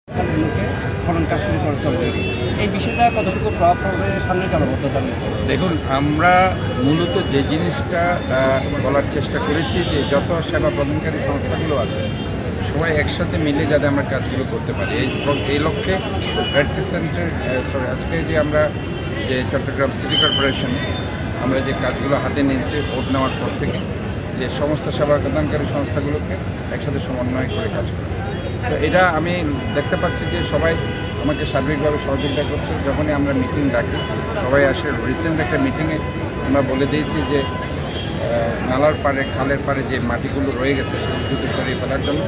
মুখে খনন কাজ শুরু করা চলবে। এই বিষয়টা কতটুকু প্রভাব পড়বে সামনে জলাবদ্ধতার নিয়ে? দেখুন, আমরা মূলত যে জিনিসটা বলার চেষ্টা করেছি যে যত সেবা প্রদানকারী সংস্থাগুলো আছে সবাই একসাথে মিলে যাতে আমরা কাজগুলো করতে পারি, এই লক্ষ্যে রেড ক্রিসেন্ট সেন্টার আজকে যে আমরা যে চট্টগ্রাম সিটি কর্পোরেশন আমরা যে কাজগুলো হাতে নিয়েছি ভোট নেওয়ার পর থেকে, যে সমস্ত সেবা প্রদানকারী সংস্থাগুলোকে একসাথে সমন্বয় করে কাজ করি। তো এটা আমি দেখতে পাচ্ছি যে সবাই আমাকে সার্বিকভাবে সহযোগিতা করছে। যখনই আমরা মিটিং ডাকি সবাই আসে। রিসেন্ট একটা মিটিংয়ে আমরা বলে দিয়েছি যে নালার পাড়ে খালের পাড়ে যে মাটিগুলো রয়ে গেছে সেগুলো দ্রুত সরিয়ে ফেলার জন্য,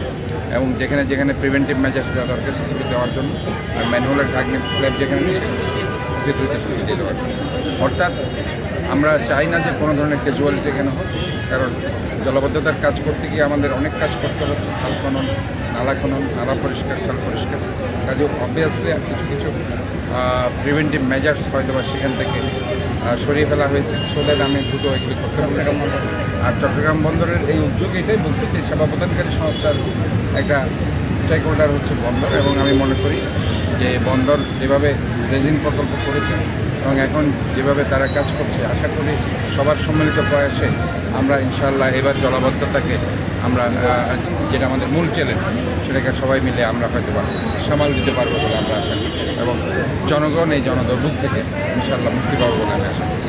এবং যেখানে যেখানে প্রিভেন্টিভ মেজার্স দেওয়া দরকার সেগুলো দেওয়ার জন্য, আর ম্যানুয়ালের ঢাকনি স্ল্যাব যেখানে নেই সেগুলো দ্রুত সরিয়ে দেওয়ার জন্য। অর্থাৎ আমরা চাই না যে কোনো ধরনের ক্যাজুয়ালিটি এখানে হোক, কারণ জলাবদ্ধতার কাজ করতে গিয়ে আমাদের অনেক কাজ করতে হচ্ছে। খাল খনন, নালা পরিষ্কার, খাল পরিষ্কার কাজে অবভিয়াসলি কিছু কিছু প্রিভেন্টিভ মেজার্স হয়তো বা সেখান থেকে সরিয়ে ফেলা হয়েছে। সোলের আমি দ্রুত এগুলি করতে পারলাম। আর চট্টগ্রাম বন্দরের এই উদ্যোগ এটাই বলছি যে সেবা প্রদানকারী সংস্থার একটা স্টেক হোল্ডার হচ্ছে বন্দর, এবং আমি মনে করি যে বন্দর যেভাবে ড্রেজিং প্রকল্প করেছে এবং এখন যেভাবে তারা কাজ করছে, আশা করি সবার সম্মিলিত প্রয়াসে আমরা ইনশাআল্লাহ এবার জলাবদ্ধতাকে আমরা যেটা আমাদের মূল চ্যালেঞ্জ সেটাকে সবাই মিলে আমরা হয়তো সামাল দিতে পারবো বলে আমরা আশা করি, এবং জনগণ এই জনদুর্ভোগ থেকে ইনশাআল্লাহ মুক্তি পাবো বলে আমি আশা করি।